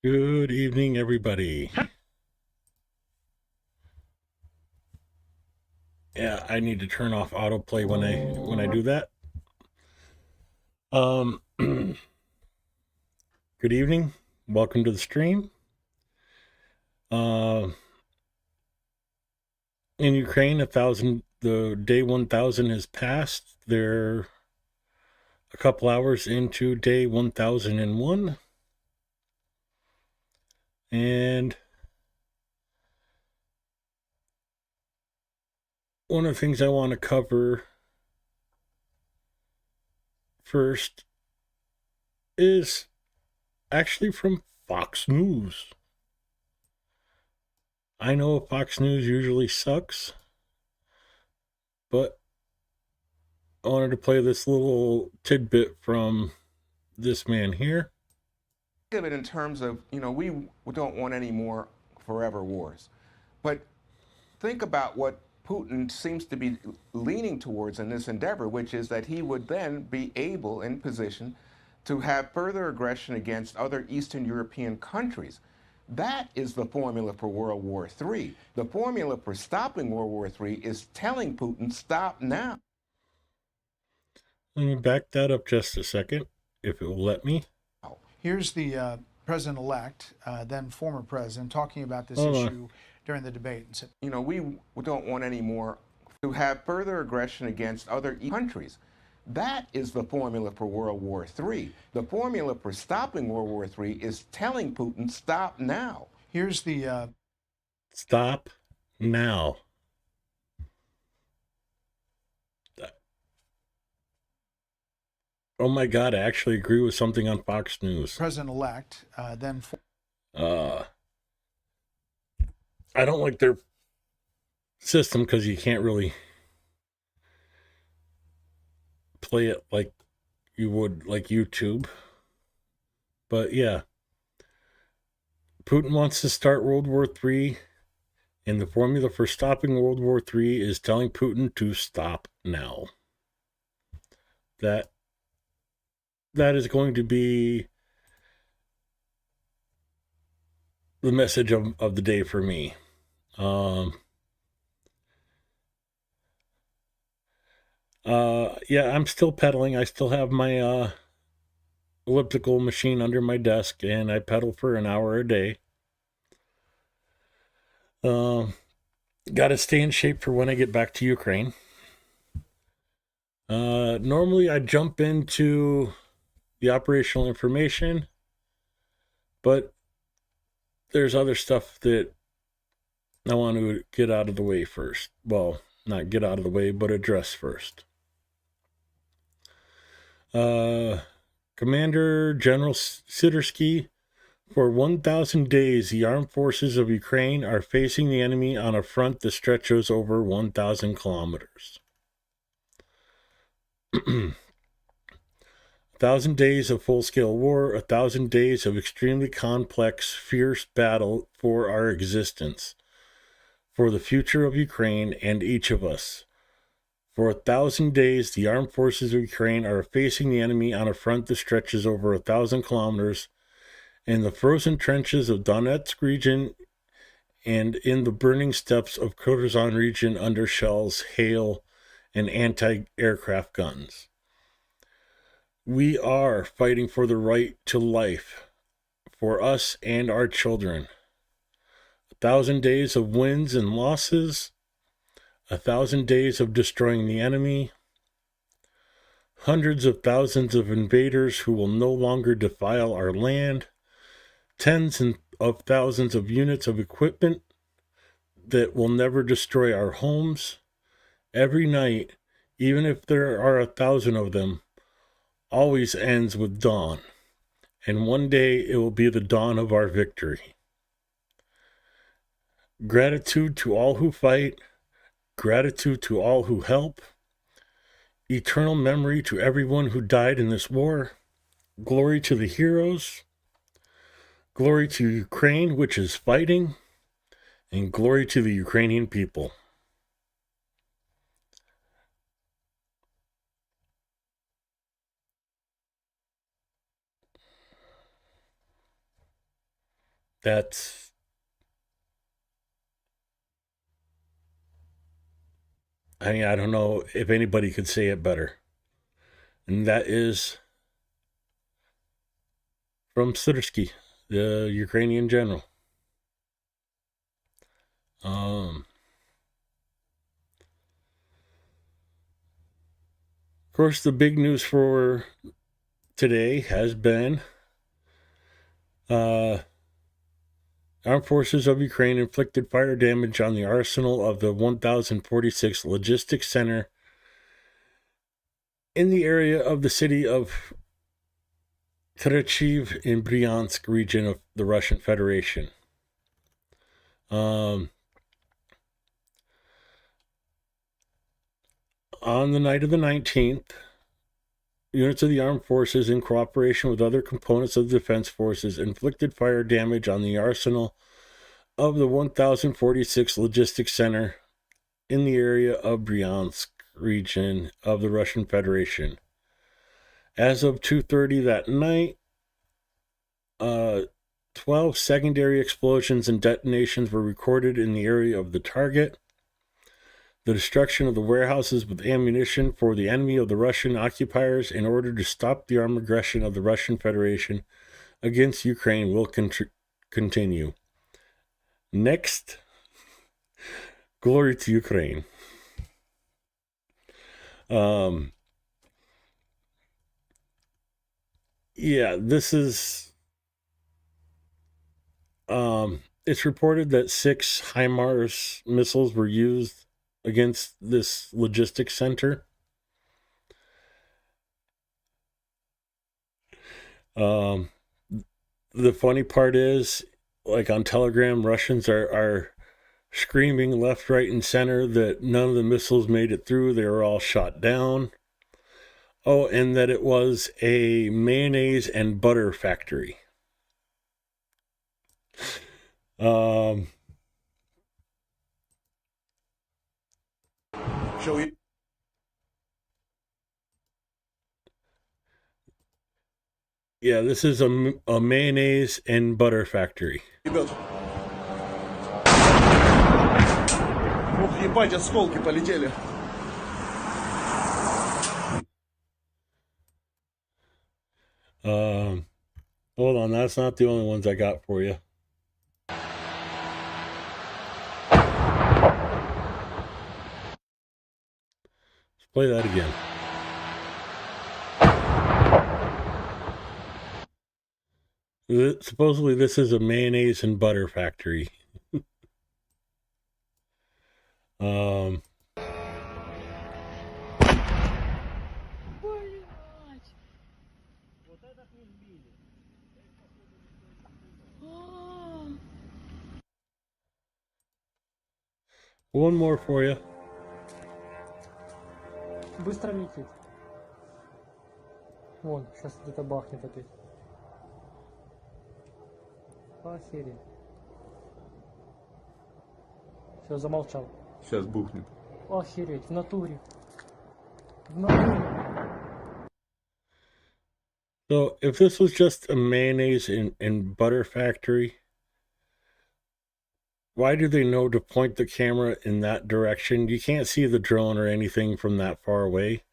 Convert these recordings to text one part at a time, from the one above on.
Good evening, everybody. Yeah, I need to turn off autoplay when I do that. Good evening. Welcome to the stream. Uh, in Ukraine, the day 1000 has passed. They're a couple hours into day 1001, and one of the things I want to cover first is actually from Fox News. I know Fox News usually sucks, but I wanted to play this little tidbit from this man here. Of it in terms of, we don't want any more forever wars. But think about what Putin seems to be leaning towards in this endeavor, which is that he would then be able, in position, to have further aggression against other Eastern European countries. That is the formula for World War III. The formula for stopping World War III is telling Putin, stop now. Let me back that up just a second, if it will let me. Here's the president-elect, then former president, talking about this Hold on. issue during the debate. We don't want any more to have further aggression against other countries. That is the formula for World War III. The formula for stopping World War III is telling Putin, stop now. Here's the Stop now. Oh my God, I actually agree with something on Fox News. president-elect, Uh, I don't like their system because you can't really play it like you would like YouTube. But yeah, Putin wants to start World War III, and the formula for stopping World War III is telling Putin to stop now. That is going to be the message of the day for me. Yeah, I'm still pedaling. I still have my elliptical machine under my desk, and I pedal for an hour a day. Got to stay in shape for when I get back to Ukraine. Normally, I jump into the operational information, but there's other stuff that I want to get out of the way first. Well, not get out of the way, but address first. Commander General Sidorsky, for 1,000 days, the armed forces of Ukraine are facing the enemy on a front that stretches over 1,000 kilometers. 1,000 days of full-scale war, 1,000 days of extremely complex, fierce battle for our existence, for the future of Ukraine and each of us. For 1,000 days, the armed forces of Ukraine are facing the enemy on a front that stretches over 1,000 kilometers in the frozen trenches of Donetsk region and in the burning steppes of Kherson region under shells, hail, and anti-aircraft guns. We are fighting for the right to life, for us and our children. 1,000 days of wins and losses, 1,000 days of destroying the enemy, hundreds of thousands of invaders who will no longer defile our land, tens of thousands of units of equipment that will never destroy our homes. Every night, even if there are 1,000 of them, always ends with dawn, and one day it will be the dawn of our victory. Gratitude to all who fight, gratitude to all who help, eternal memory to everyone who died in this war, glory to the heroes, glory to Ukraine, which is fighting, and glory to the Ukrainian people. That's, I mean, I don't know if anybody could say it better. And that is from Sirsky, the Ukrainian general. Of course, the big news for today has been armed forces of Ukraine inflicted fire damage on the arsenal of the 1046 Logistics Center in the area of the city of Trechiv in Bryansk region of the Russian Federation. On the night of the 19th, units of the armed forces, in cooperation with other components of the defense forces, inflicted fire damage on the arsenal of the 1046 Logistics Center in the area of Bryansk region of the Russian Federation. As of 2:30 that night, 12 secondary explosions and detonations were recorded in the area of the target. The destruction of the warehouses with ammunition for the enemy of the Russian occupiers in order to stop the armed aggression of the Russian Federation against Ukraine will continue. Next, glory to Ukraine. Yeah, this is, it's reported that 6 HIMARS missiles were used against this logistics center. The funny part is, like on Telegram, Russians are screaming left, right, and center that none of the missiles made it through. They were all shot down. Oh, and that it was a mayonnaise and butter factory. Yeah, this is a mayonnaise and butter factory. Ребят. Ох, ебать, осколки полетели. Hold on, that's not the only ones I got for you. Let's play that again. Supposedly this is a mayonnaise and butter factory. One more for you. Быстро летит. Вон, сейчас где-то бахнет опять. Охереть. Все, замолчал. Сейчас бухнет. Охереть, в натуре. В натуре. So if this was just a mayonnaise and butter factory, why do they know to point the camera in that direction? You can't see the drone or anything from that far away,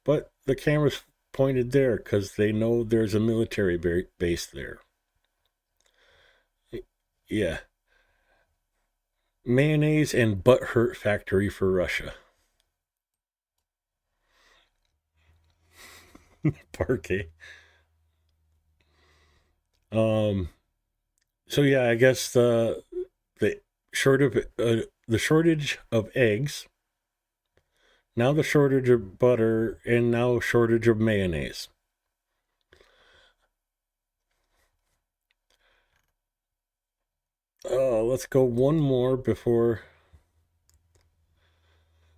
but the camera's pointed there because they know there's a military base there. Yeah. Mayonnaise and butthurt factory for Russia. Parquet. So yeah, I guess the shortage of eggs, now the shortage of butter, and now shortage of mayonnaise. Let's go one more before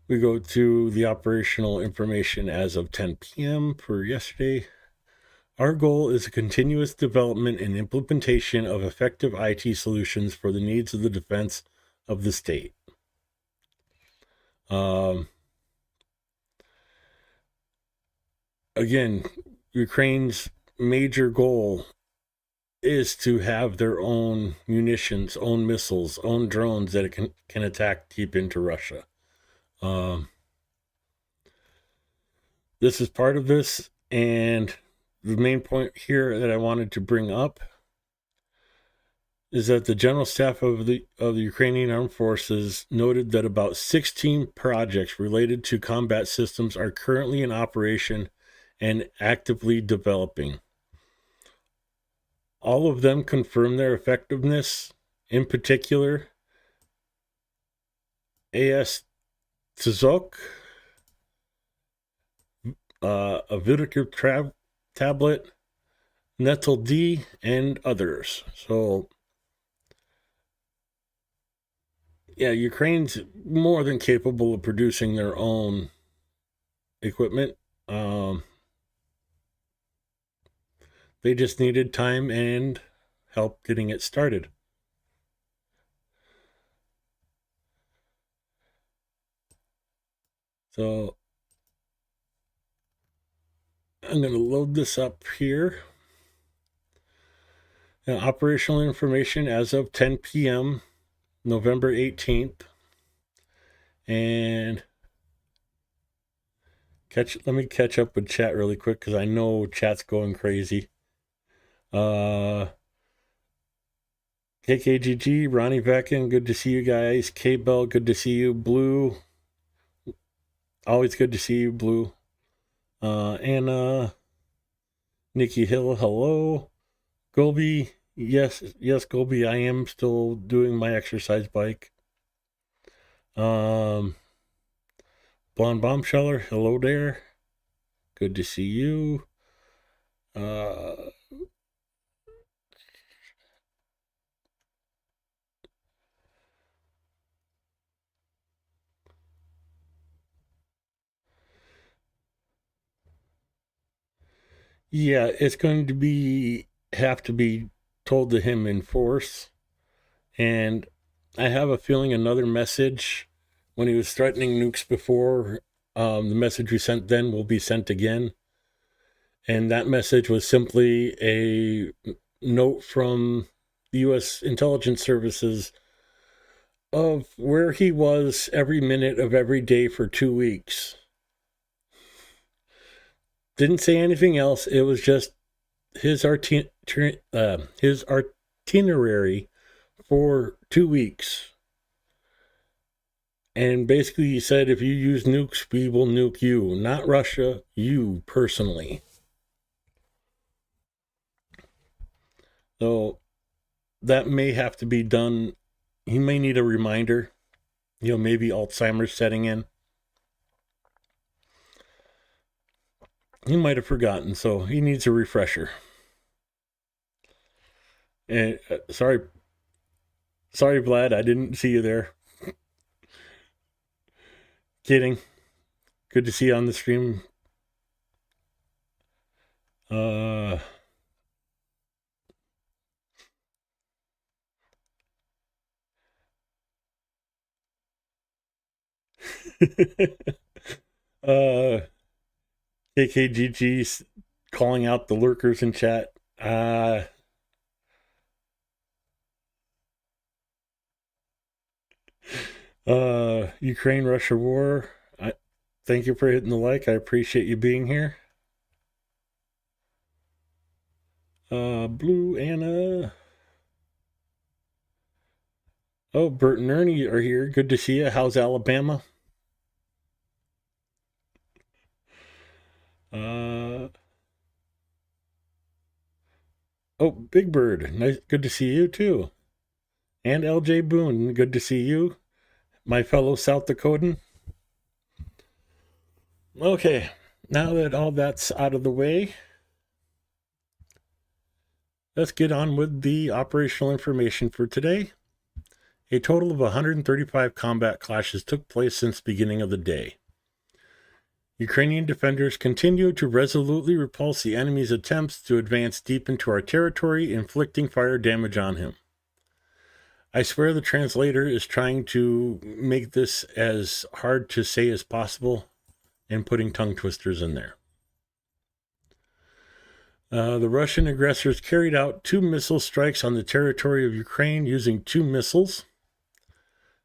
we go to the operational information as of 10 p.m. for yesterday. Our goal is a continuous development and implementation of effective IT solutions for the needs of the defense of the state. Again, Ukraine's major goal is to have their own munitions, own missiles, own drones that it can attack deep into Russia. This is part of this, and the main point here that I wanted to bring up is that the General Staff of the Ukrainian Armed Forces noted that about 16 projects related to combat systems are currently in operation and actively developing. All of them confirm their effectiveness. In particular, AS Tzok, a Vidiker tablet, Nettle D, and others. So, yeah, Ukraine's more than capable of producing their own equipment. They just needed time and help getting it started. So I'm going to load this up here. Now, operational information as of 10 p.m. November 18th. And let me catch up with chat really quick because I know chat's going crazy. KKGG, Ronnie Vecken, good to see you guys. K-Bell, good to see you. Blue, always good to see you, Blue. Anna, Nikki Hill, hello. Golby, yes, Golby, I am still doing my exercise bike. Blonde Bombsheller, hello there. Good to see you. Yeah, it's going to have to be told to him in force. And I have a feeling another message, when he was threatening nukes before, the message we sent then will be sent again. And that message was simply a note from the U.S. intelligence services of where he was every minute of every day for 2 weeks. Didn't say anything else. It was just his itinerary for 2 weeks. And basically he said, if you use nukes, we will nuke you. Not Russia, you personally. So that may have to be done. He may need a reminder. Maybe Alzheimer's setting in. He might have forgotten, so he needs a refresher. And sorry, Vlad, I didn't see you there. Kidding. Good to see you on the stream. KKGG's calling out the lurkers in chat. Ukraine-Russia war. Thank you for hitting the like. I appreciate you being here. Blue Anna. Oh, Bert and Ernie are here. Good to see you. How's Alabama? Oh, Big Bird. Nice. Good to see you too. And LJ Boone. Good to see you, my fellow South Dakotan. Okay, now that all that's out of the way, let's get on with the operational information for today. A total of 135 combat clashes took place since the beginning of the day. Ukrainian defenders continue to resolutely repulse the enemy's attempts to advance deep into our territory, inflicting fire damage on him. I swear the translator is trying to make this as hard to say as possible and putting tongue twisters in there. The Russian aggressors carried out 2 missile strikes on the territory of Ukraine using 2 missiles,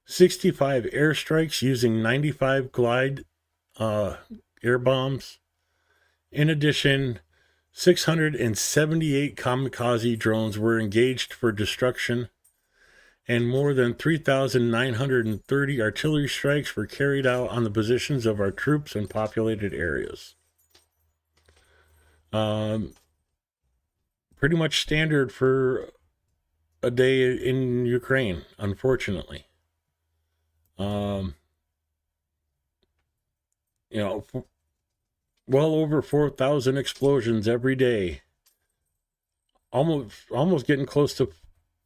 65 airstrikes using 95 glide air bombs. In addition, 678 kamikaze drones were engaged for destruction, and more than 3,930 artillery strikes were carried out on the positions of our troops in populated areas. Pretty much standard for a day in Ukraine, unfortunately. Well over 4,000 explosions every day. Almost getting close to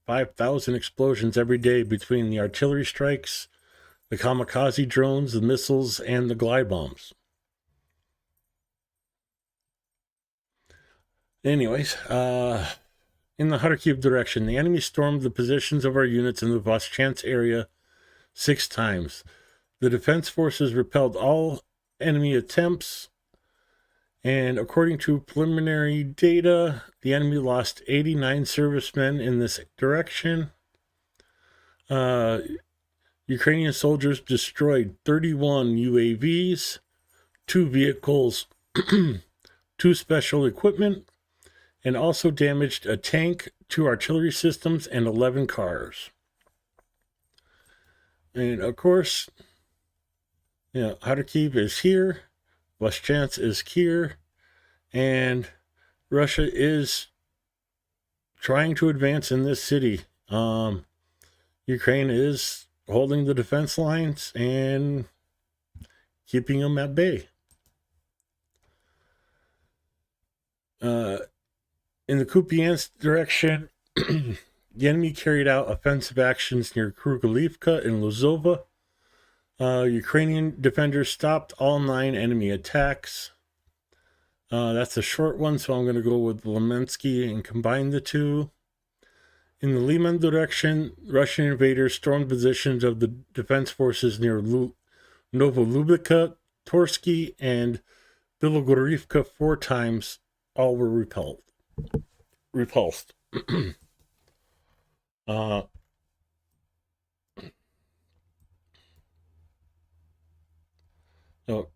5,000 explosions every day between the artillery strikes, the kamikaze drones, the missiles, and the glide bombs. Anyways, in the Kharkiv direction, the enemy stormed the positions of our units in the Voschansk area 6 times. The defense forces repelled all enemy attempts, and according to preliminary data, the enemy lost 89 servicemen in this direction. Ukrainian soldiers destroyed 31 UAVs, 2 vehicles, 2 special equipment, and also damaged a tank, 2 artillery systems, and 11 cars. And of course, Kharkiv is here, Voschansk is here, and Russia is trying to advance in this city. Ukraine is holding the defense lines and keeping them at bay. In the Kupiansk direction, the enemy carried out offensive actions near Krugolivka and Lozova. Ukrainian defenders stopped all 9 enemy attacks. That's a short one, so I'm going to go with Lemensky and combine the 2. In the Liman direction, Russian invaders stormed positions of the defense forces near Novolubivka, Torsky, and Bilogorivka 4 times. All were repulsed.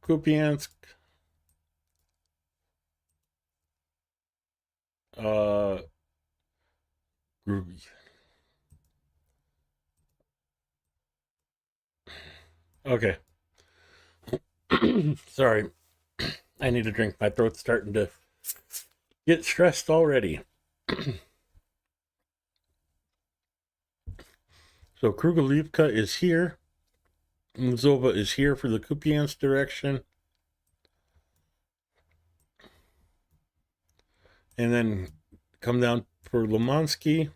Kupiansk. Okay. Sorry. I need a drink. My throat's starting to get stressed already. So Krugolivka is here. Zova is here for the Kupiansk direction. And then come down for Limansky.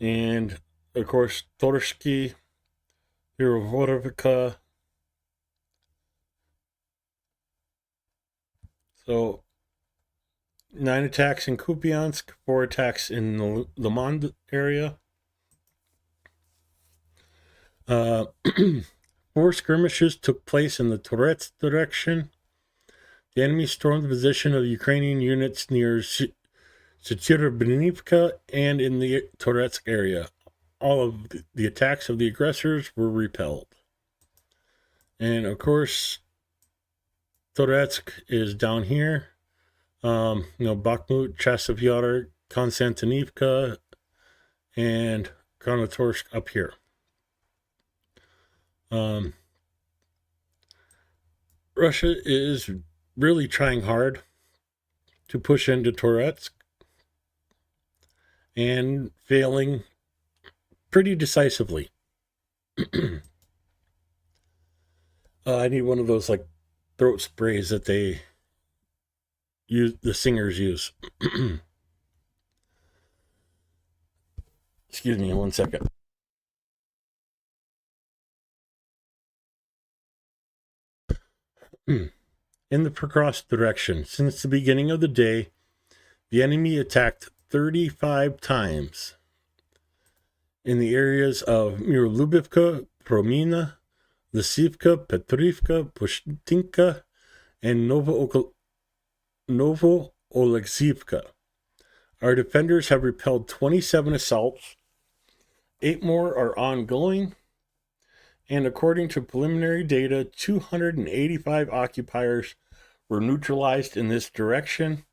And of course, Torsky, Hirovorovka. So 9 attacks in Kupiansk, 4 attacks in the Liman area. 4 skirmishes took place in the Torets direction. The enemy stormed the position of Ukrainian units near Sytyrbenivka and in the Torets area. All of the attacks of the aggressors were repelled. And of course, Toretsk is down here. Bakhmut, Chasiv Yar, Konstantinivka, and Kramatorsk up here. Russia is really trying hard to push into Toretsk and failing pretty decisively. I need one of those like throat sprays that the singers use. Excuse me 1 second. In the Pokrovsk direction, since the beginning of the day, the enemy attacked 35 times in the areas of Mirolubivka, Promina, Lysivka, Petrivka, Pushtinka, and Novo Oleksivka. Our defenders have repelled 27 assaults. 8 more are ongoing. And according to preliminary data, 285 occupiers were neutralized in this direction,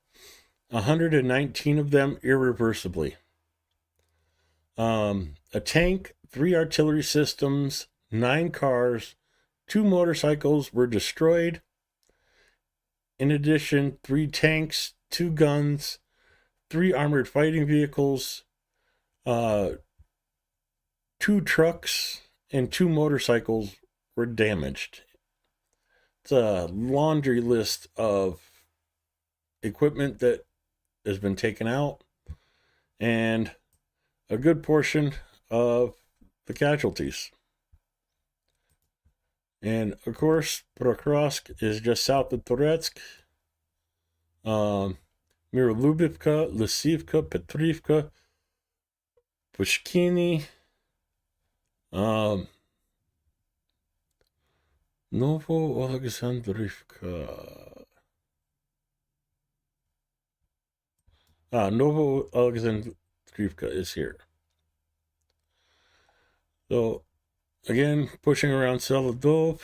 119 of them irreversibly. A tank, 3 artillery systems, 9 cars, 2 motorcycles were destroyed. In addition, 3 tanks, 2 guns, 3 armored fighting vehicles, 2 trucks, and 2 motorcycles were damaged. It's a laundry list of equipment that has been taken out and a good portion of the casualties. And of course, Prokrovsk is just south of Toretsk. Mirolubivka, Lisivka, Petrivka, Pushkini, Novo Alexandrivka. Novo Alexandrivka is here. So, again, pushing around Seladov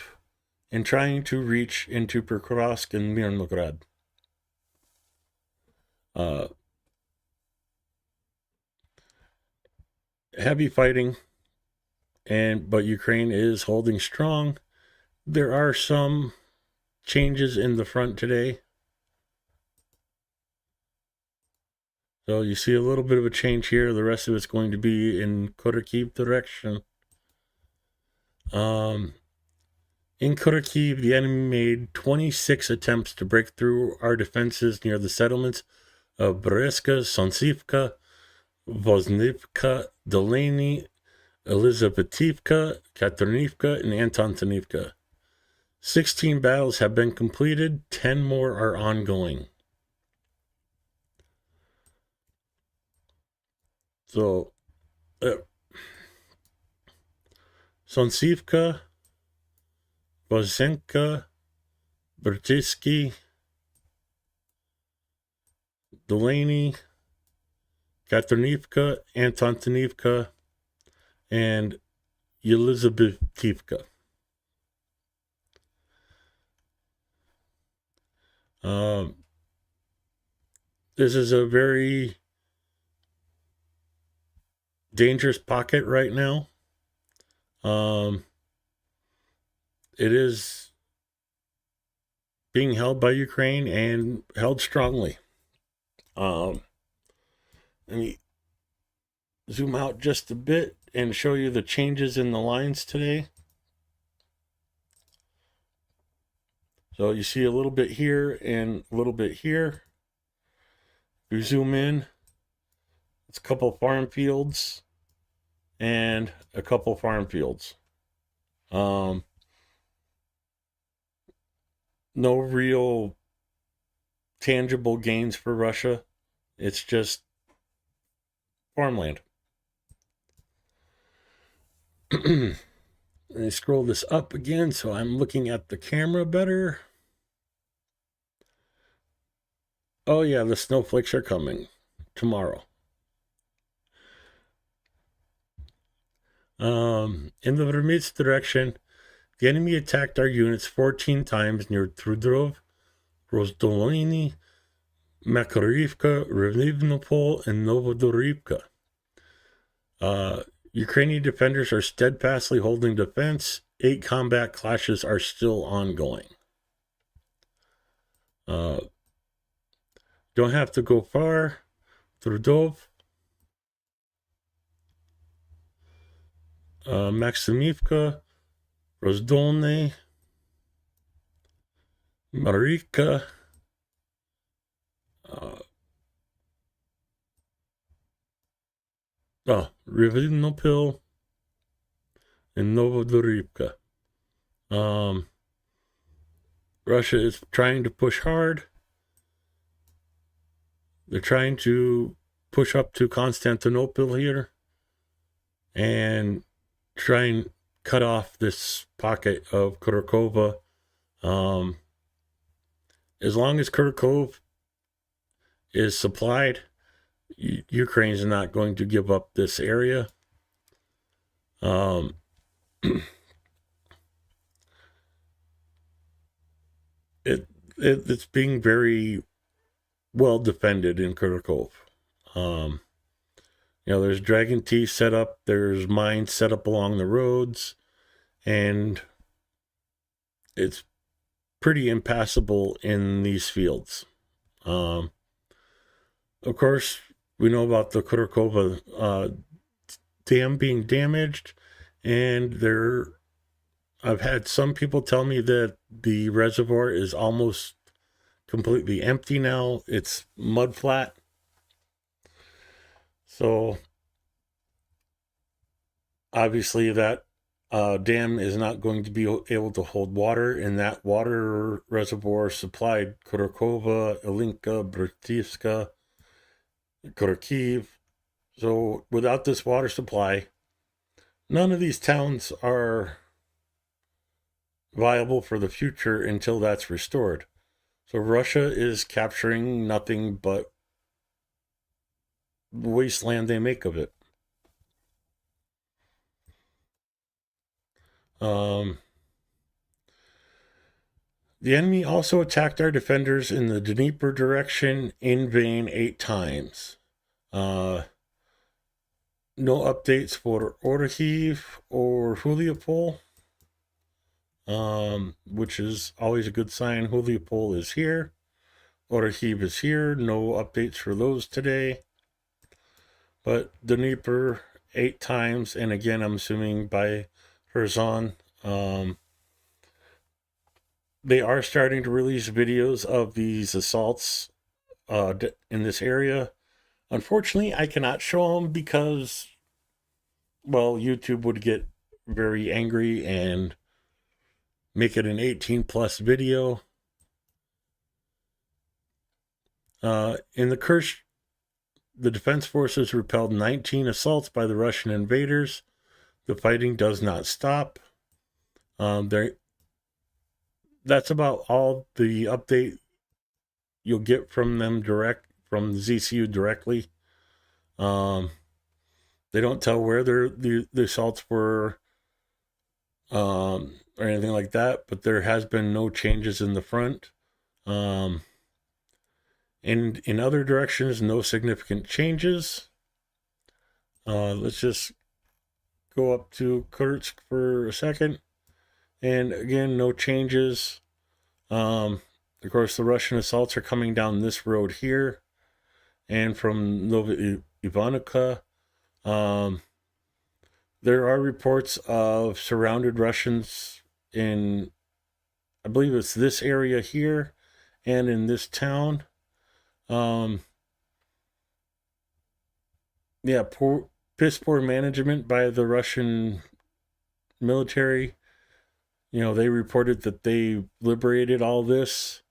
and trying to reach into Prokrovsk and Mirnograd. Heavy fighting, but Ukraine is holding strong. There are some changes in the front today. So you see a little bit of a change here. The rest of it's going to be in Kharkiv direction. In Kharkiv, the enemy made 26 attempts to break through our defenses near the settlements of Breska, Sonsivka, Voznivka, Dolany, Elizabetivka, Katernivka, and Antonivka. 16 battles have been completed, 10 more are ongoing. So, Sonsivka, Vozenka, Bertisky, Dolany, Katernivka, Antonivka, and Yelizabetivka. This is a very dangerous pocket right now. It is being held by Ukraine and held strongly. Let me zoom out just a bit and show you the changes in the lines today. So you see a little bit here and a little bit here. If you zoom in, it's a couple farm fields and a couple farm fields. No real tangible gains for Russia. It's just farmland. Let me scroll this up again so I'm looking at the camera better. Oh yeah, the snowflakes are coming tomorrow. In the Vermits direction, the enemy attacked our units 14 times near Trudrov, Rozdolony, Makarivka, Rivnopol, and Novodorivka. Ukrainian defenders are steadfastly holding defense. 8 combat clashes are still ongoing. Don't have to go far. Trudov, Maximivka, Rozdolny, Marika, Rivnopil, and Novodorivka. Russia is trying to push hard. They're trying to push up to Constantinople here and try and cut off this pocket of Kharkova. As long as Kharkov is supplied. Ukraine's not going to give up this area. Um, it's being very well defended in Kharkov. There's dragon teeth set up, there's mines set up along the roads, and it's pretty impassable in these fields. Of course, we know about the Kharkova dam being damaged, and I've had some people tell me that the reservoir is almost completely empty now. It's mud flat. So obviously that dam is not going to be able to hold water, and that water reservoir supplied Kharkova, Ilinka, Brativska, Kharkiv. So without this water supply, none of these towns are viable for the future until that's restored. So Russia is capturing nothing but the wasteland they make of it. The enemy also attacked our defenders in the Dnieper direction in vain 8 times. No updates for Orhiv or Huliapol, which is always a good sign. Huliapol is here. Orhiv is here. No updates for those today. But Dnieper 8 times, and again, I'm assuming by Kherson. They are starting to release videos of these assaults in this area. Unfortunately, I cannot show them because, well, YouTube would get very angry and make it an 18 plus video. In the Kerch, the defense forces repelled 19 assaults by the Russian invaders. The fighting does not stop. That's about all the update you'll get from them from ZCU directly. They don't tell where the assaults were or anything like that, but there has been no changes in the front. And in other directions, no significant changes. Let's just go up to Kursk for a second. And again, no changes. Of course, the Russian assaults are coming down this road here. And from Nova Ivanovka, there are reports of surrounded Russians in, I believe it's this area here, and in this town. Piss poor management by the Russian military. They reported that they liberated all this,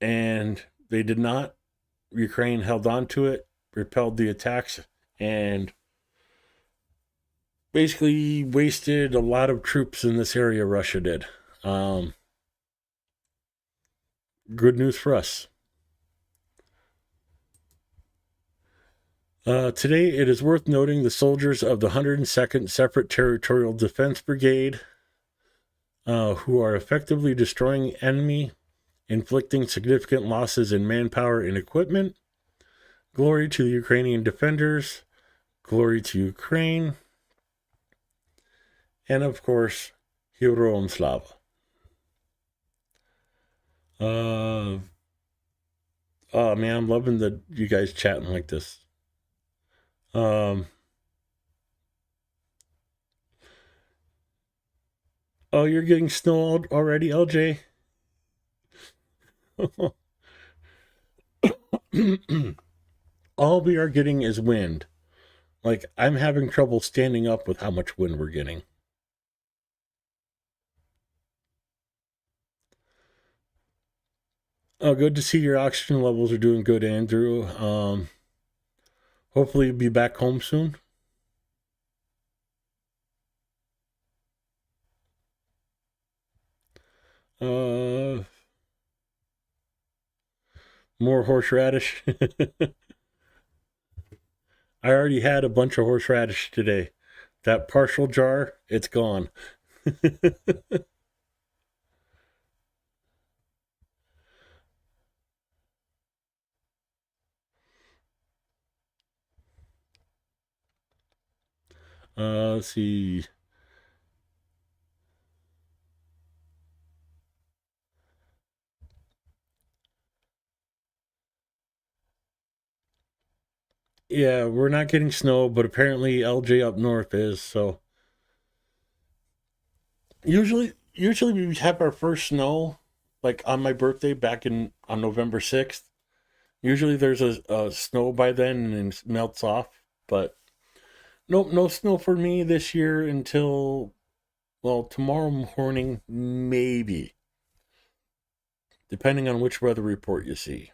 and they did not. Ukraine held on to it, repelled the attacks, and basically wasted a lot of troops in this area. Russia did. Good news for us. Today, it is worth noting the soldiers of the 102nd Separate Territorial Defense Brigade, who are effectively destroying enemy, inflicting significant losses in manpower and equipment. Glory to the Ukrainian defenders. Glory to Ukraine. And of course, Heroam Slava. Oh man, I'm loving you guys chatting like this. Oh, you're getting snow already, LJ? All we are getting is wind. Like, I'm having trouble standing up with how much wind we're getting. Oh, good to see your oxygen levels are doing good, Andrew. Hopefully you'll be back home soon. More horseradish. I already had a bunch of horseradish today. That partial jar, it's gone. Let's see. Yeah, we're not getting snow, but apparently LJ up north is. So usually we have our first snow like on my birthday back in on November 6th. Usually there's a snow by then and it melts off, but nope, no snow for me this year until well tomorrow morning maybe, depending on which weather report you see.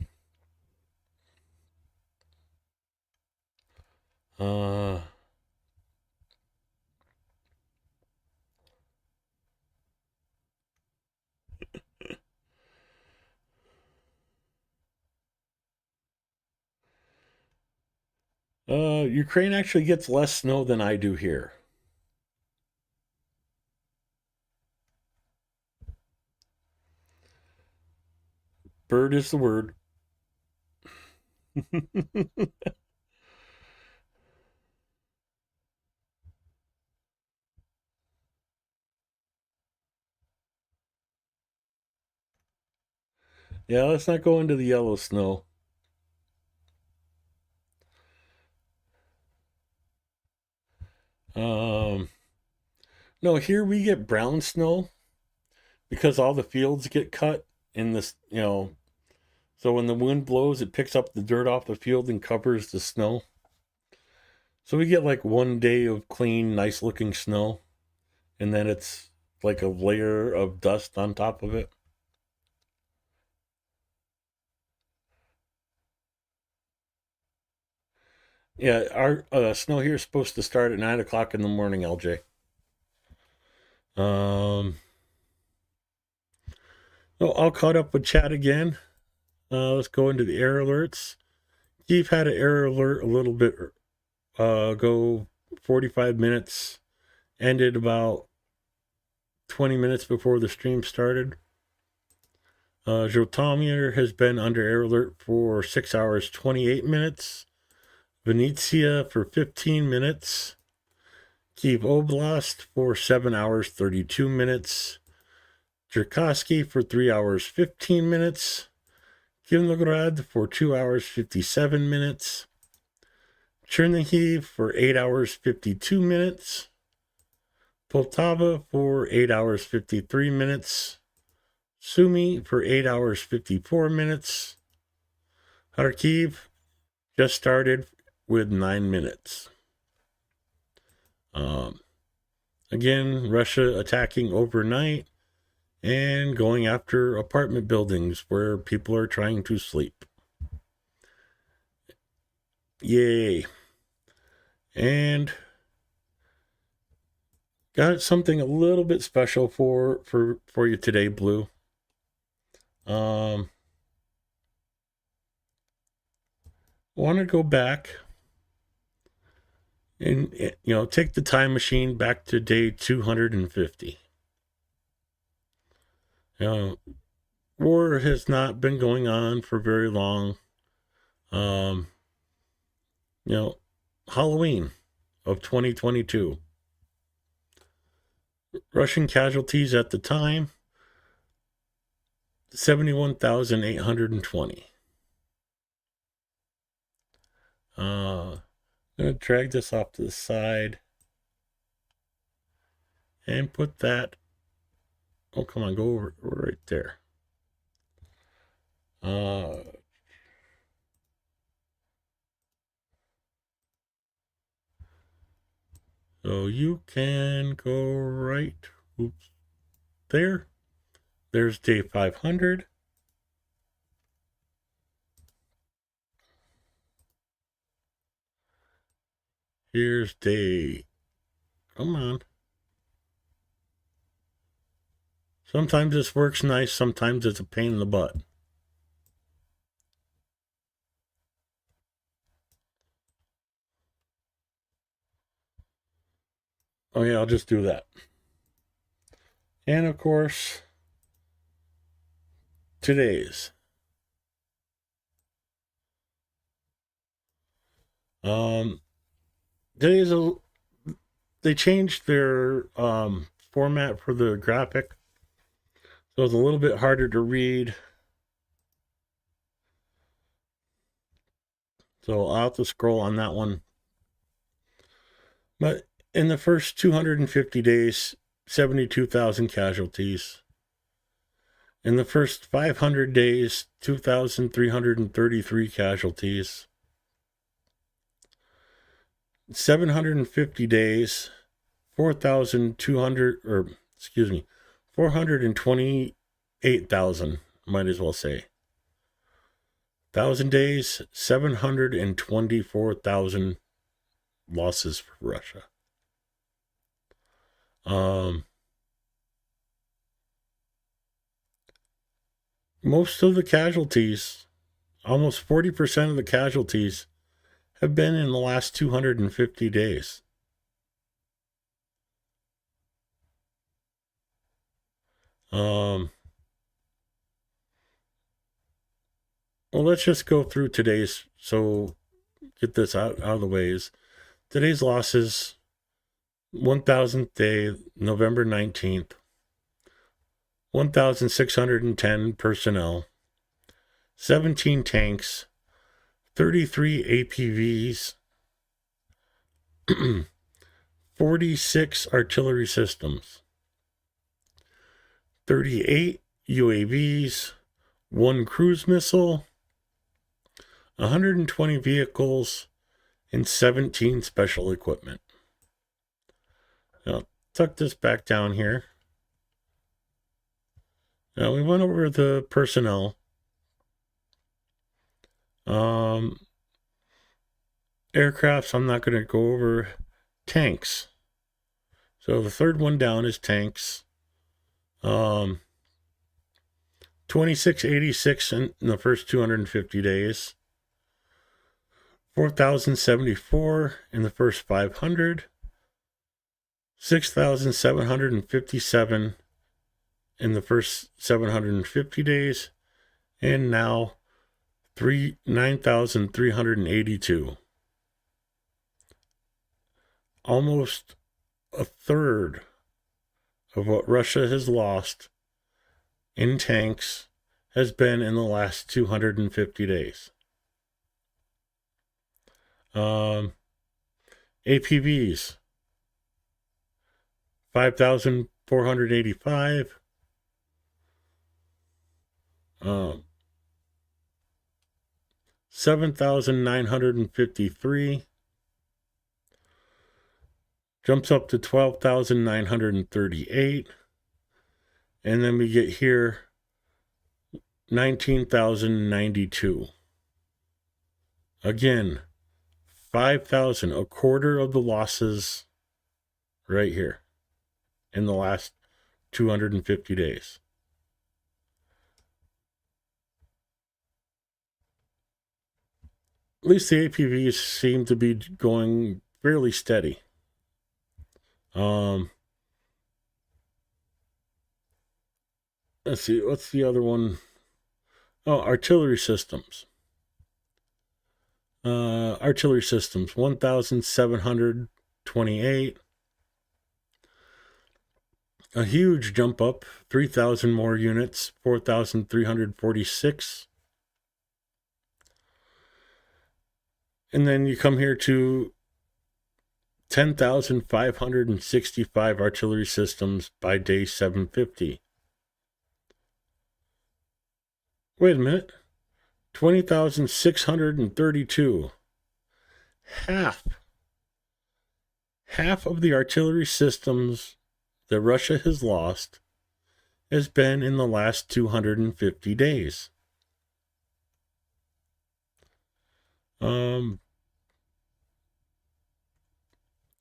Uh, Ukraine actually gets less snow than I do here. Bird is the word. Yeah, let's not go into the yellow snow. Um, no, here we get brown snow because all the fields get cut in this, so when the wind blows, it picks up the dirt off the field and covers the snow. So we get like one day of clean, nice looking snow, and then it's like a layer of dust on top of it. Yeah, our snow here is supposed to start at 9 o'clock in the morning, LJ. Um, well, all caught up with chat again. Let's go into the error alerts. Keith had an error alert a little bit go 45 minutes, ended about 20 minutes before the stream started. Jotomier has been under error alert for 6 hours, 28 minutes. Venezia for 15 minutes. Kiev Oblast for 7 hours, 32 minutes. Cherkasky for 3 hours, 15 minutes. Kielnograd for 2 hours, 57 minutes. Chernihiv for 8 hours, 52 minutes. Poltava for 8 hours, 53 minutes. Sumy for 8 hours, 54 minutes. Kharkiv just started with 9 minutes. Again, Russia attacking overnight and going after apartment buildings where people are trying to sleep. Yay. And got something a little bit special for you today, Blue. Want to go back and take the time machine back to day 250. War has not been going on for very long. Halloween of 2022. Russian casualties at the time 71,820. I'm going to drag this off to the side and put that. Oh, come on, go over right there. So you can go right there. There's day 500. Here's day. Come on. Sometimes this works nice, sometimes it's a pain in the butt. Oh yeah, I'll just do that. And of course, today's. Um, today's they changed their format for the graphic, so it's a little bit harder to read. So I'll have to scroll on that one. But in the first 250 days, 72,000 casualties. In the first 500 days, 2,333 casualties. 750 days, 428,000, might as well say. 1,000 days, 724,000 losses for Russia. Most of the casualties, almost 40% of the casualties, have been in the last 250 days. Well, let's just go through today's, so get this out of the ways. Today's losses, 1,000th day, November 19th, 1,610 personnel, 17 tanks, 33 APVs, 46 artillery systems, 38 UAVs, 1 cruise missile, 120 vehicles, and 17 special equipment. Now, tuck this back down here. Now, we went over the personnel. Aircrafts, I'm not going to go over. Tanks. So the third one down is tanks. 2686 in the first 250 days. 4,074 in the first 500. 6,757 in the first 750 days. And now 9,382. Almost a third of what Russia has lost in tanks has been in the last 250 days. APVs, 5,485. 7,953. Jumps up to 12,938. And then we get here 19,092. Again, 5,000, a quarter of the losses right here in the last 250 days. At least the APVs seem to be going fairly steady. Let's see, what's the other one? Oh, artillery systems. Artillery systems, 1,728. A huge jump up, 3,000 more units, 4,346. And then you come here to 10,565 artillery systems by day 750. Wait a minute. 20,632. Half of the artillery systems that Russia has lost has been in the last 250 days.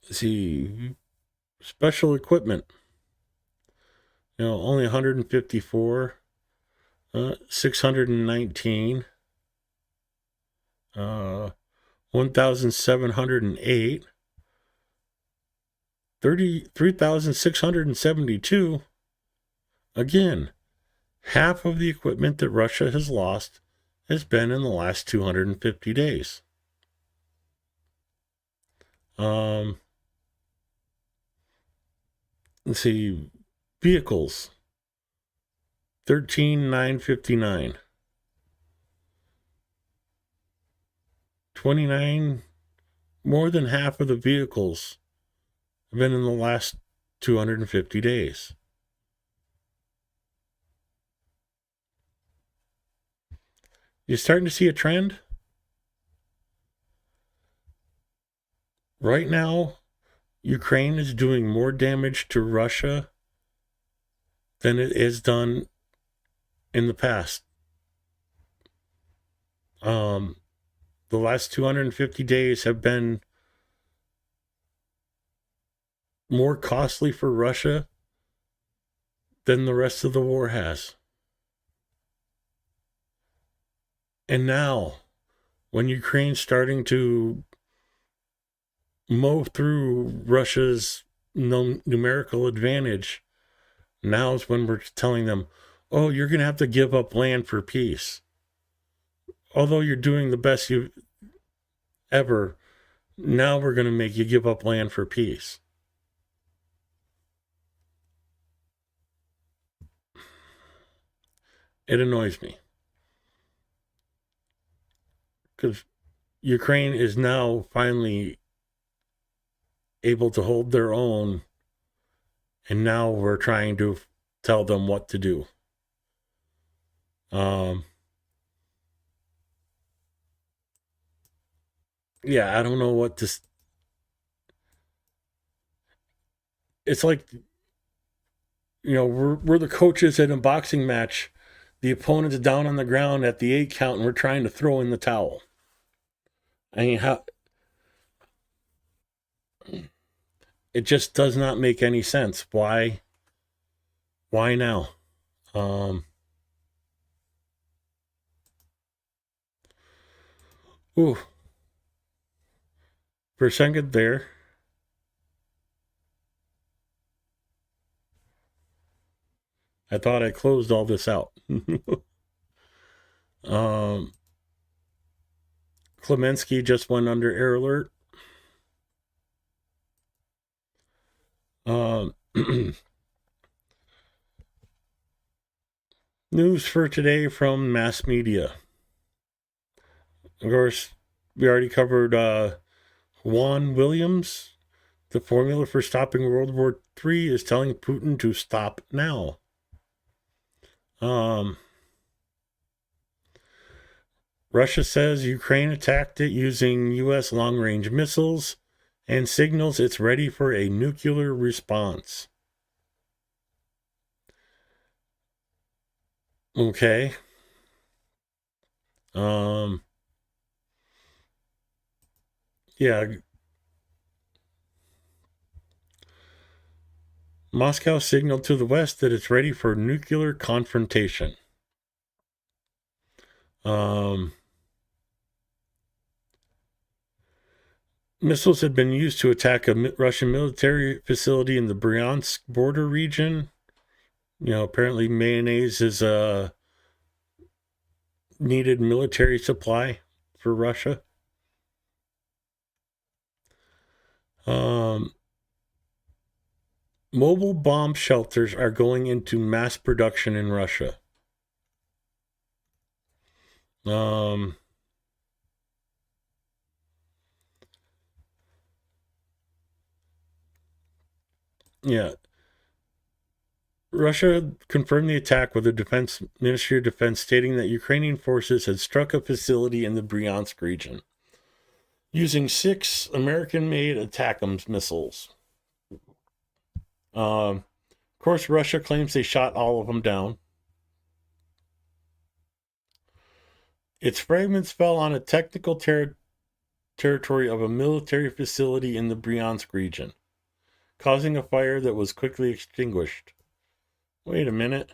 Let's see, special equipment. Only 154. 619. 1,708. 3,672. Again, half of the equipment that Russia has lost has been in the last 250 days. Let's see, vehicles, 13,959. 29, more than half of the vehicles have been in the last 250 days. You're starting to see a trend? Right now, Ukraine is doing more damage to Russia than it has done in the past. The last 250 days have been more costly for Russia than the rest of the war has. And now, when Ukraine's starting to mow through Russia's numerical advantage, now's when we're telling them, oh, you're going to have to give up land for peace. Although you're doing the best you've ever, now we're going to make you give up land for peace. It annoys me. Because Ukraine is now finally able to hold their own, and now we're trying to tell them what to do. Yeah, I don't know what to. It's like, we're the coaches at a boxing match. The opponent's down on the ground at the 8 count, and we're trying to throw in the towel. I mean, how? It just does not make any sense. Why now? Ooh. For a second there, I thought I closed all this out. Klemensky just went under air alert. News for today from mass media. Of course, we already covered Juan Williams. The formula for stopping World War III is telling Putin to stop now. Russia says Ukraine attacked it using U.S. long-range missiles and signals it's ready for a nuclear response. Okay. Yeah. Moscow signaled to the West that it's ready for nuclear confrontation. Missiles had been used to attack a Russian military facility in the Bryansk border region. Apparently mayonnaise is a needed military supply for Russia. Mobile bomb shelters are going into mass production in Russia. Yeah. Russia confirmed the attack with the Ministry of Defense stating that Ukrainian forces had struck a facility in the Bryansk region using 6 American-made ATACMS missiles. Of course, Russia claims they shot all of them down. Its fragments fell on a technical territory of a military facility in the Bryansk region, causing a fire that was quickly extinguished. Wait a minute.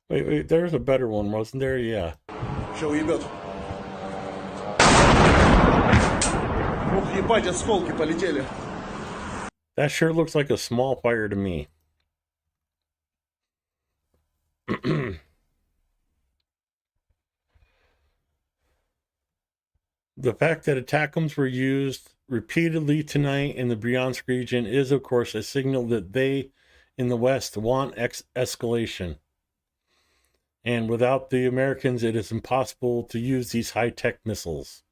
Wait, there's a better one, wasn't there? Yeah. Сейчас уебет. Ух, ебать, осколки полетели. That sure looks like a small fire to me. The fact that ATACMs were used repeatedly tonight in the Bryansk region is, of course, a signal that they in the West want escalation. And without the Americans, it is impossible to use these high-tech missiles.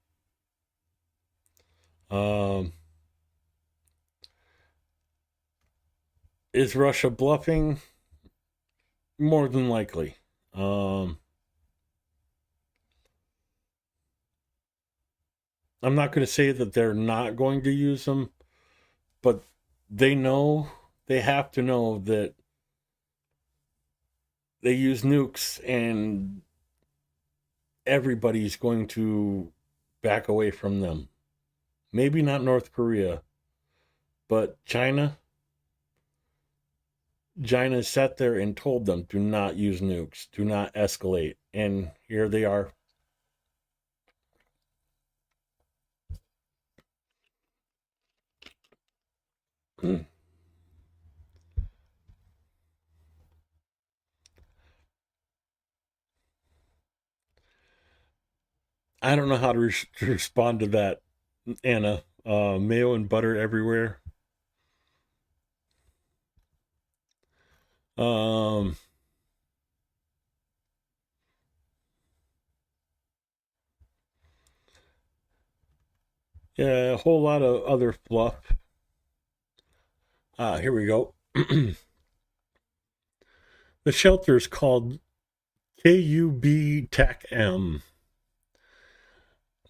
Is Russia bluffing? More than likely. I'm not going to say that they're not going to use them, but they have to know that they use nukes and everybody's going to back away from them. Maybe not North Korea, but China sat there and told them, do not use nukes, do not escalate. And here they are. I don't know how to respond to that, Anna. Mayo and butter everywhere. Yeah, a whole lot of other fluff. Here we go. The shelter is called KUB TAC M.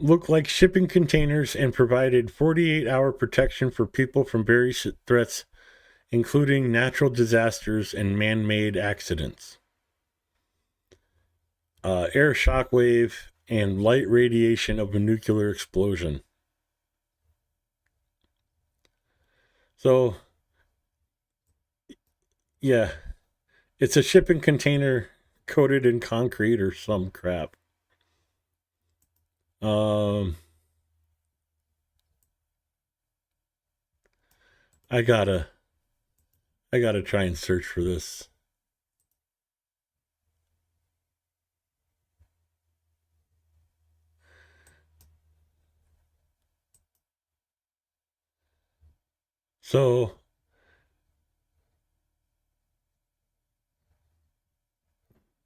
Look like shipping containers and provided 48-hour protection for people from various threats, including natural disasters and man-made accidents. Air shockwave and light radiation of a nuclear explosion. So, yeah, it's a shipping container coated in concrete or some crap. I gotta try and search for this. So,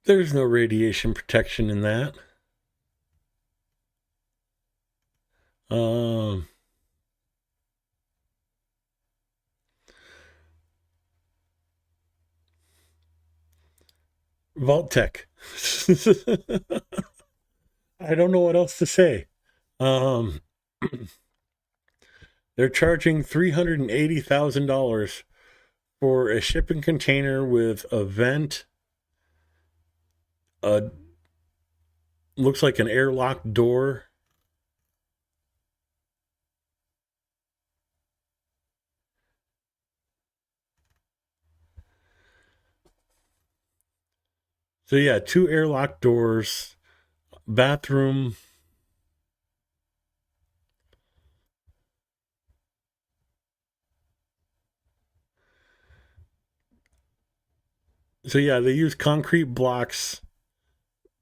there's no radiation protection in that. Vault-Tec. I don't know what else to say. They're charging $380,000 for a shipping container with a vent, looks like an airlock door. So yeah, 2 airlock doors, bathroom. So yeah, they use concrete blocks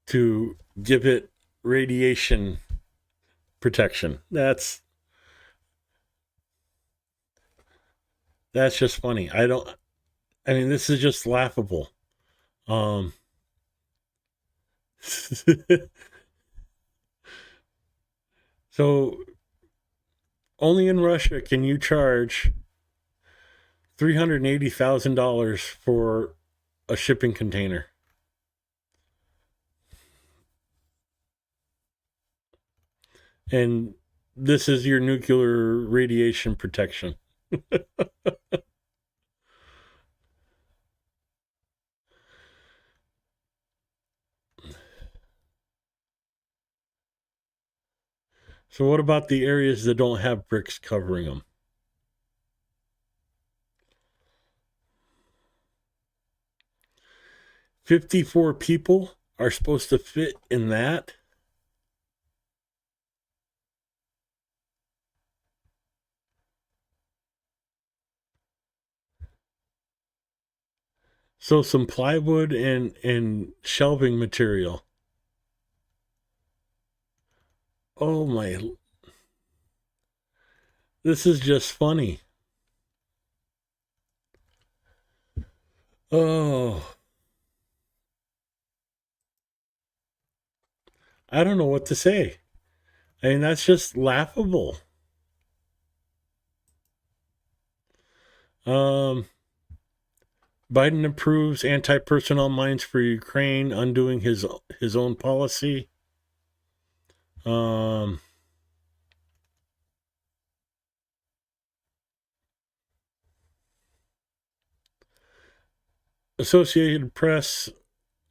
to give it radiation protection. That's just funny. I mean, this is just laughable. So only in Russia can you charge $380,000 for a shipping container. And this is your nuclear radiation protection. So what about the areas that don't have bricks covering them? $54 people are supposed to fit in that. So some plywood and shelving material. Oh my, this is just funny. Oh, I don't know what to say. I mean, that's just laughable. Um, Biden approves anti-personnel mines for Ukraine, undoing his own policy. Um, Associated Press,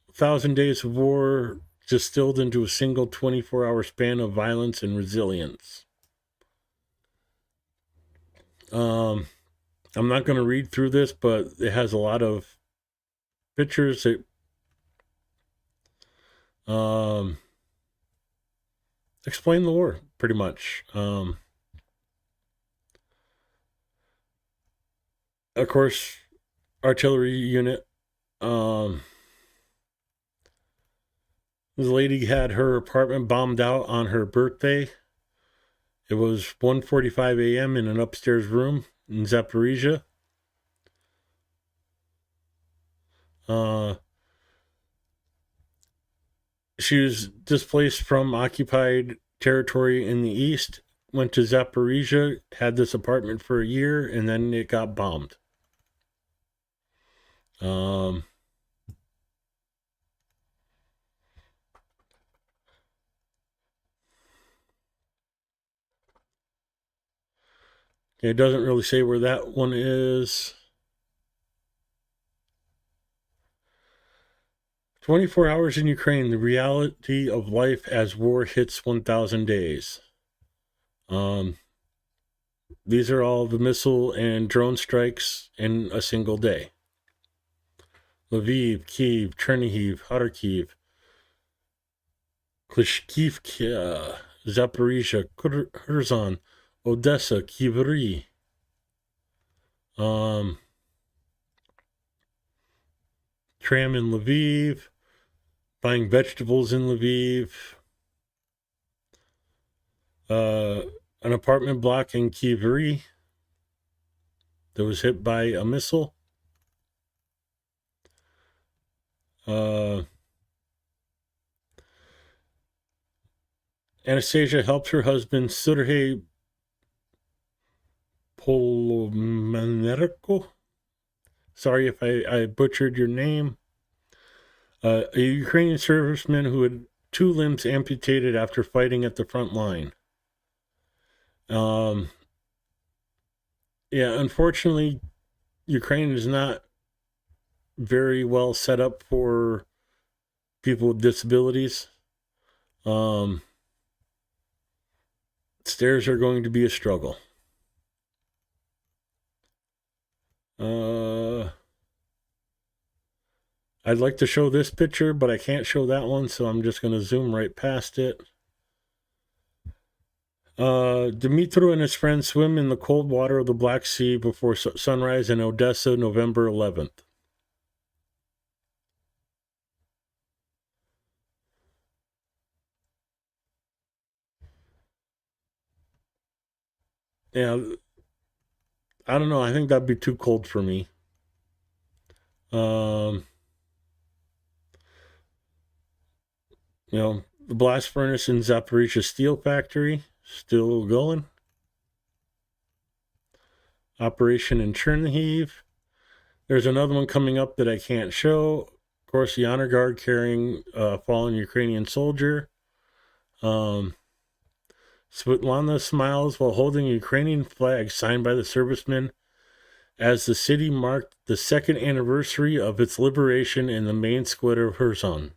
1,000 Days of War distilled into a single 24-hour span of violence and resilience. I'm not going to read through this, but it has a lot of pictures that explain the war, pretty much. Of course, artillery unit. The lady had her apartment bombed out on her birthday. It was 1:45 a.m. in an upstairs room in Zaporizhia. She was displaced from occupied territory in the east, went to Zaporizhia, had this apartment for a year, and then it got bombed. It doesn't really say where that one is. 24 hours in Ukraine, the reality of life as war hits 1,000 days. These are all the missile and drone strikes in a single day. Lviv, Kyiv, Chernihiv, Kharkiv, Klishkivka, Zaporizhia, Kherson, Odessa, Kivri. Tram in Lviv, buying vegetables in Lviv. An apartment block in Kivri that was hit by a missile. Anastasia helps her husband, Sergei Polomenko. Sorry if I butchered your name. A Ukrainian serviceman who had 2 limbs amputated after fighting at the front line. Yeah, unfortunately, Ukraine is not very well set up for people with disabilities. Stairs are going to be a struggle. I'd like to show this picture, but I can't show that one, so I'm just going to zoom right past it. Dmitro and his friends swim in the cold water of the Black Sea before sunrise in Odessa, November 11th. Yeah, I don't know. I think that'd be too cold for me. The blast furnace in Zaporizhia Steel Factory still going. Operation in Chernihiv. There's another one coming up that I can't show. Of course, the honor guard carrying a fallen Ukrainian soldier. Svetlana smiles while holding a Ukrainian flag signed by the servicemen as the city marked the 2nd anniversary of its liberation in the main square of Kherson.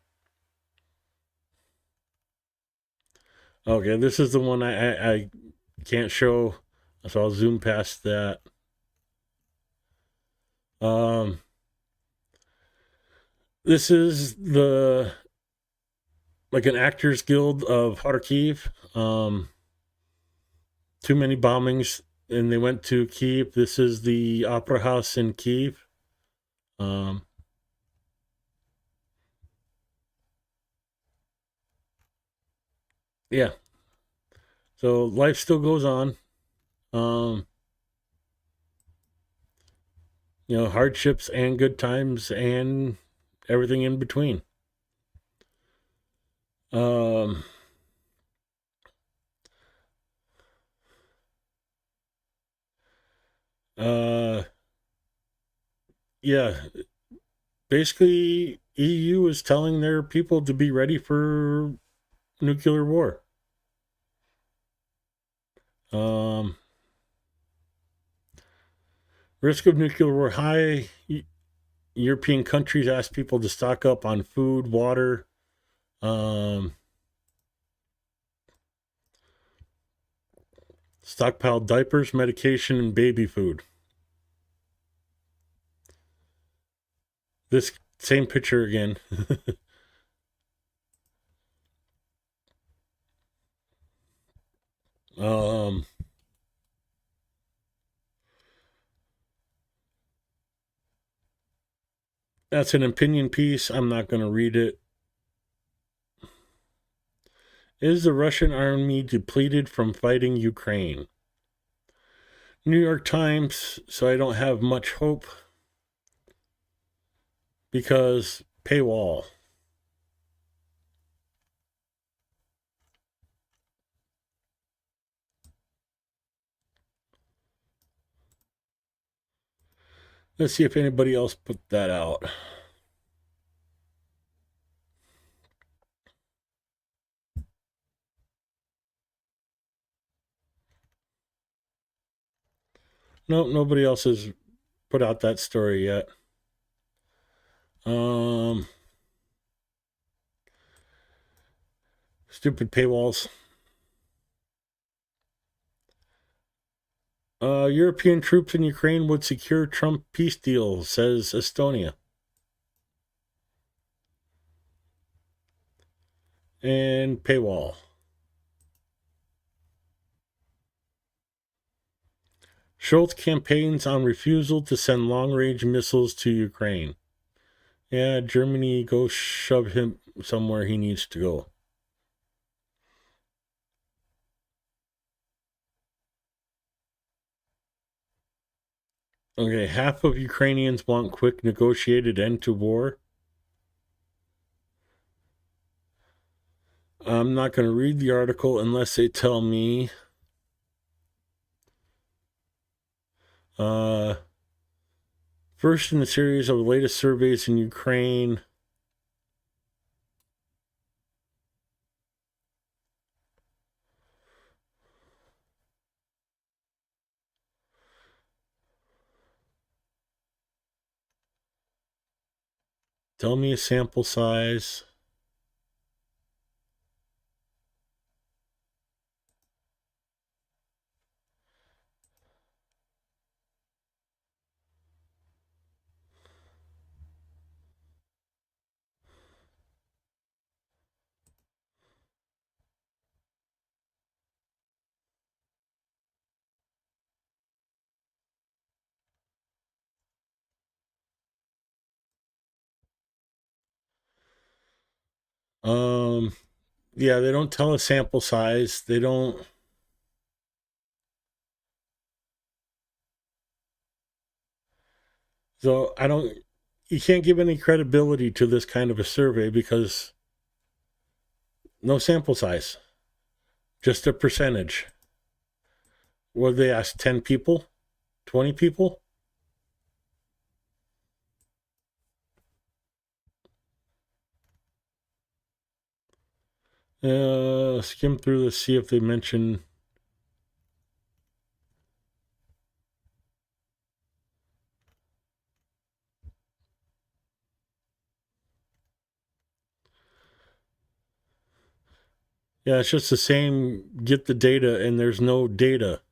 Okay, this is the one I can't show, so I'll zoom past that. This is an Actors Guild of Kharkiv. Too many bombings, and they went to Kyiv. This is the Opera House in Kyiv. Yeah. So life still goes on. Um, hardships and good times and everything in between. Um, uh, yeah, basically, EU is telling their people to be ready for nuclear war. Um, risk of nuclear war high. European countries ask people to stock up on food, water, um, stockpile diapers, medication, and baby food. This same picture again. um, that's an opinion piece. I'm not going to read it. Is the Russian army depleted from fighting Ukraine? New York Times, so I don't have much hope because paywall. Let's see if anybody else put that out. No, nobody else has put out that story yet. Stupid paywalls. European troops in Ukraine would secure Trump peace deal, says Estonia. And paywall. Schultz campaigns on refusal to send long-range missiles to Ukraine. Yeah, Germany, go shove him somewhere he needs to go. Okay, half of Ukrainians want quick negotiated end to war. I'm not going to read the article unless they tell me. First in the series of the latest surveys in Ukraine. Tell me a sample size. Um, yeah, they don't tell a sample size. They don't. So I don't. You can't give any credibility to this kind of a survey because no sample size, just a percentage. What they ask 10 people, 20 people? Skim through this, see if they mention. Yeah, it's just the same. Get the data, and there's no data.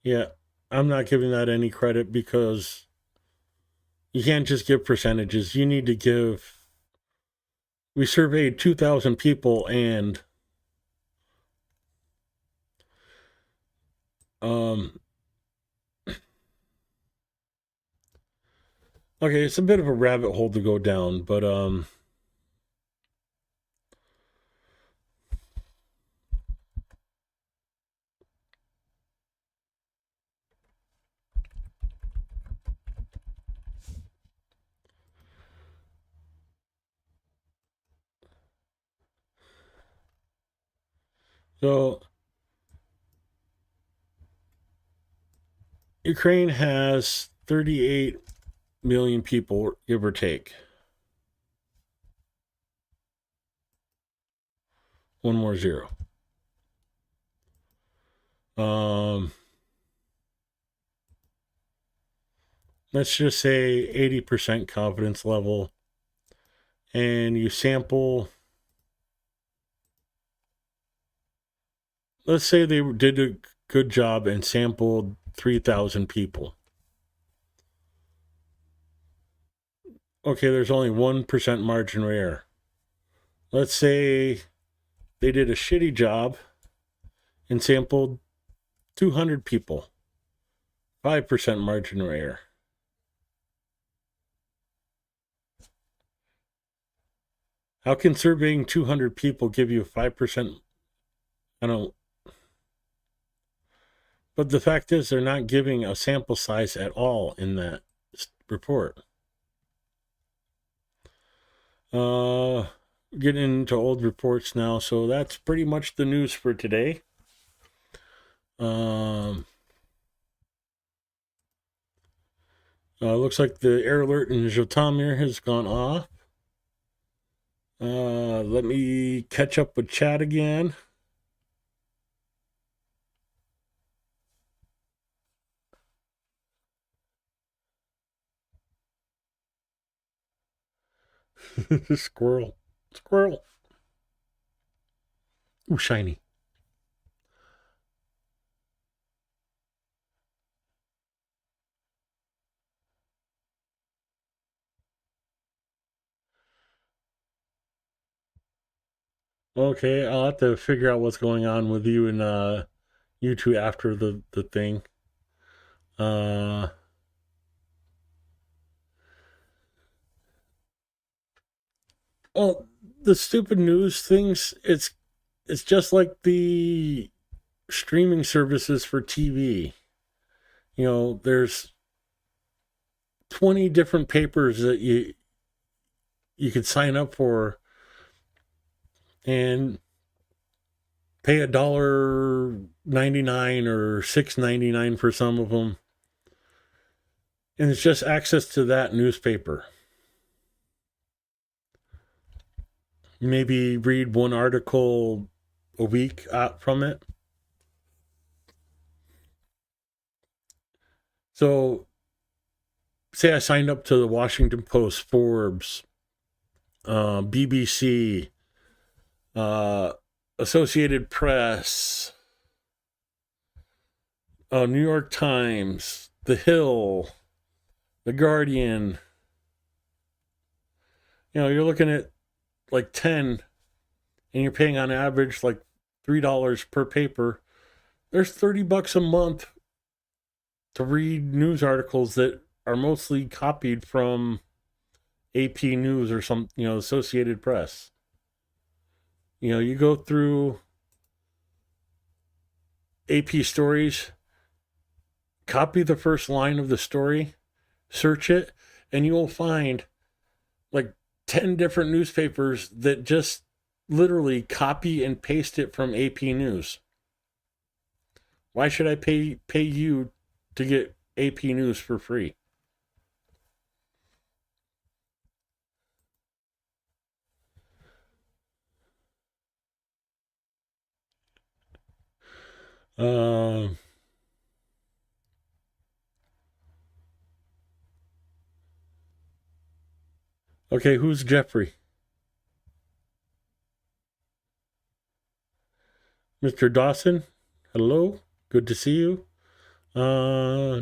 Yeah, I'm not giving that any credit because you can't just give percentages. You need to give. We surveyed 2,000 people, and um, Okay, it's a bit of a rabbit hole to go down, but so Ukraine has 38 million people, give or take. One more zero. Let's just say 80% confidence level, and you sample. Let's say they did a good job and sampled 3,000 people. Okay, there's only 1% margin of error. Let's say they did a shitty job and sampled 200 people. 5% margin of error. How can surveying 200 people give you 5%? I don't. But the fact is, they're not giving a sample size at all in that report. Getting into old reports now, so that's pretty much the news for today. Looks like the air alert in Zhytomyr has gone off. Let me catch up with chat again. Squirrel. Squirrel. Ooh, shiny. Okay, I'll have to figure out what's going on with you and you two after the thing. Well, the stupid news things, it's just like the streaming services for TV. You know, there's 20 different papers that you could sign up for and pay $1.99 or $6.99 for some of them. And it's just access to that newspaper. Maybe read one article a week out from it. So, say I signed up to the Washington Post, Forbes, BBC, Associated Press, New York Times, The Hill, The Guardian. You know, you're looking at like 10, and you're paying on average like $3 per paper. There's $30 a month to read news articles that are mostly copied from AP News or some, Associated Press. You know, you go through AP stories, copy the first line of the story, search it, and you will find like 10 different newspapers that just literally copy and paste it from AP News. Why should I pay you to get AP News for free? Um, okay, who's Jeffrey? Mr. Dawson? Hello? Good to see you. Uh,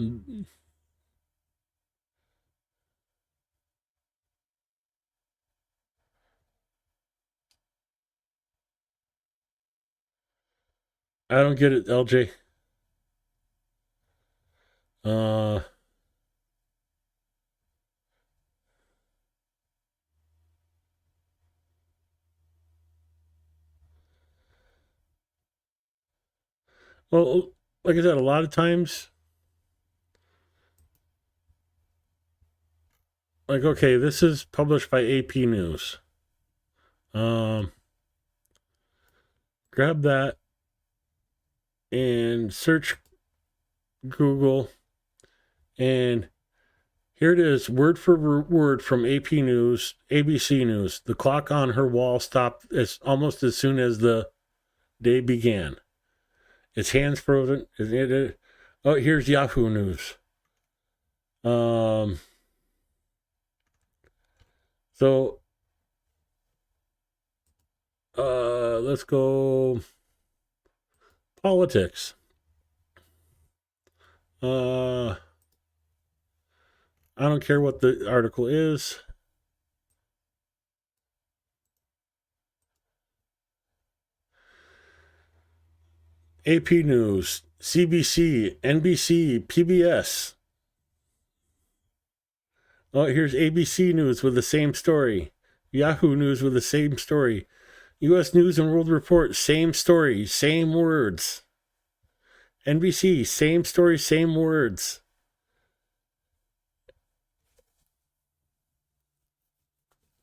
I don't get it, LJ. Uh, Well, like I said, a lot of times, like, okay, this is published by AP News. Grab that and search Google, and here it is, word for word from AP News, ABC News. The clock on her wall stopped almost as soon as the day began. Its hands frozen. Oh, here's Yahoo News. So let's go politics. I don't care what the article is. AP News, CBC, NBC, PBS. Oh, here's ABC News with the same story. Yahoo News with the same story. U.S. News and World Report, same story, same words. NBC, same story, same words.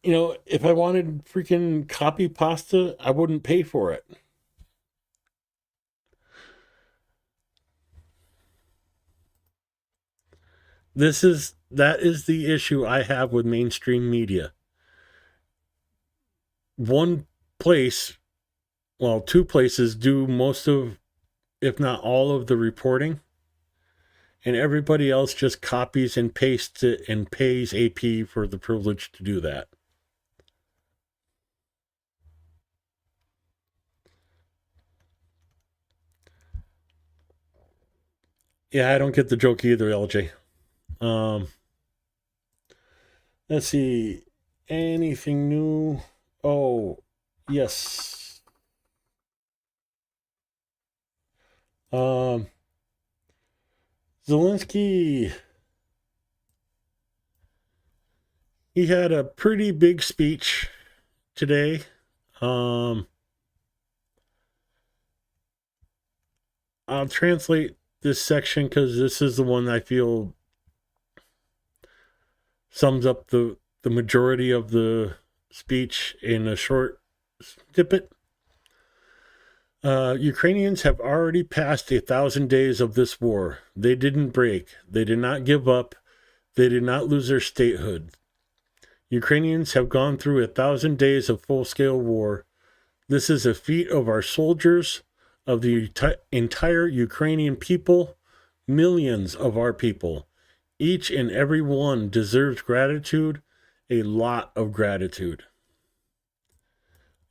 You know, if I wanted freaking copy pasta, I wouldn't pay for it. That is the issue I have with mainstream media. One place, well, two places do most of, if not all of the reporting, and everybody else just copies and pastes it and pays AP for the privilege to do that. Yeah, I don't get the joke either, LJ. Let's see. Anything new? Oh, yes. Zelensky, he had a pretty big speech today. I'll translate this section because this is the one I feel sums up the majority of the speech in a short snippet. Ukrainians have already passed 1,000 days of this war. They didn't break. They did not give up. They did not lose their statehood. Ukrainians have gone through 1,000 days of full-scale war. This is a feat of our soldiers, of the entire Ukrainian people, millions of our people. Each and every one deserves gratitude, a lot of gratitude.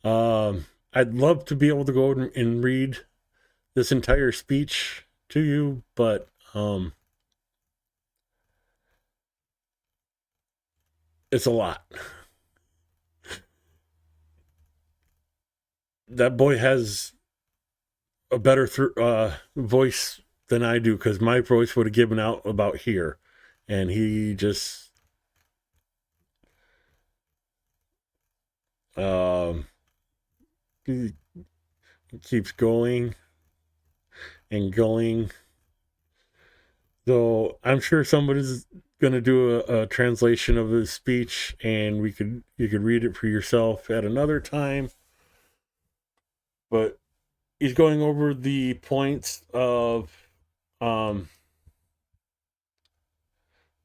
I'd love to be able to go and read this entire speech to you, but it's a lot. That boy has a better voice than I do, because my voice would have given out about here, and he just he keeps going and going. So I'm sure somebody's gonna do a translation of his speech, and you could read it for yourself at another time. But he's going over the points of the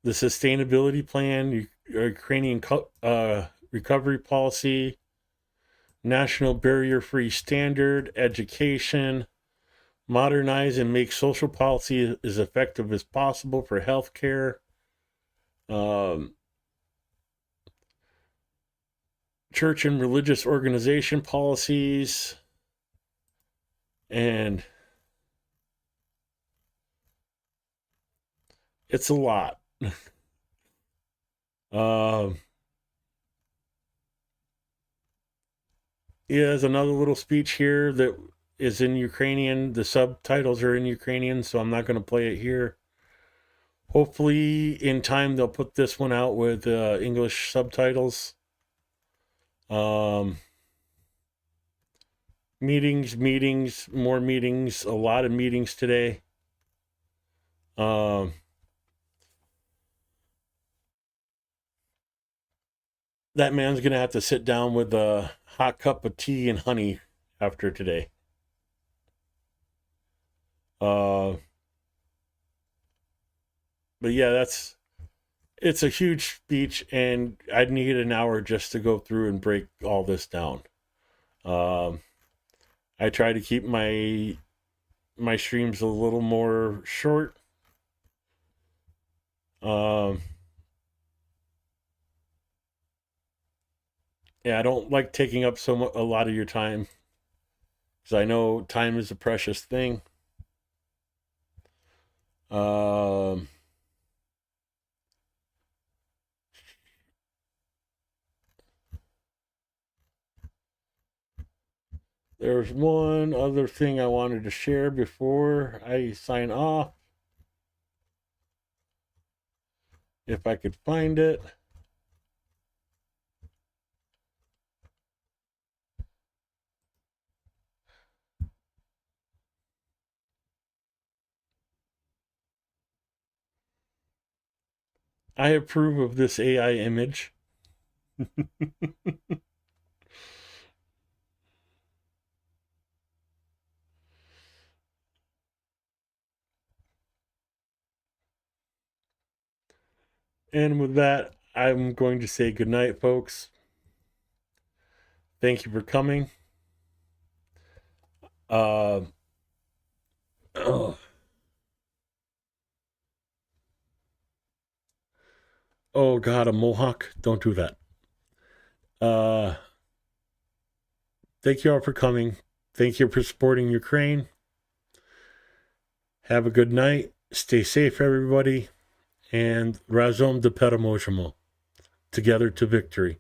sustainability plan, Ukrainian recovery policy, national barrier-free standard, education, modernize and make social policy as effective as possible for healthcare, church and religious organization policies, and it's a lot. He has another little speech here that is in Ukrainian. The subtitles are in Ukrainian, so I'm not going to play it here. Hopefully, in time, they'll put this one out with English subtitles. meetings, more meetings, a lot of meetings today. That man's gonna have to sit down with a hot cup of tea and honey after today. But yeah, it's a huge speech, and I'd need an hour just to go through and break all this down. I try to keep my streams a little more short. Yeah, I don't like taking up a lot of your time, because I know time is a precious thing. There's one other thing I wanted to share before I sign off. If I could find it. I approve of this AI image. And with that, I'm going to say goodnight, folks. Thank you for coming. Oh. Oh God, a mohawk! Don't do that. Thank you all for coming. Thank you for supporting Ukraine. Have a good night. Stay safe, everybody. And razom de peremoshimo. Together to victory.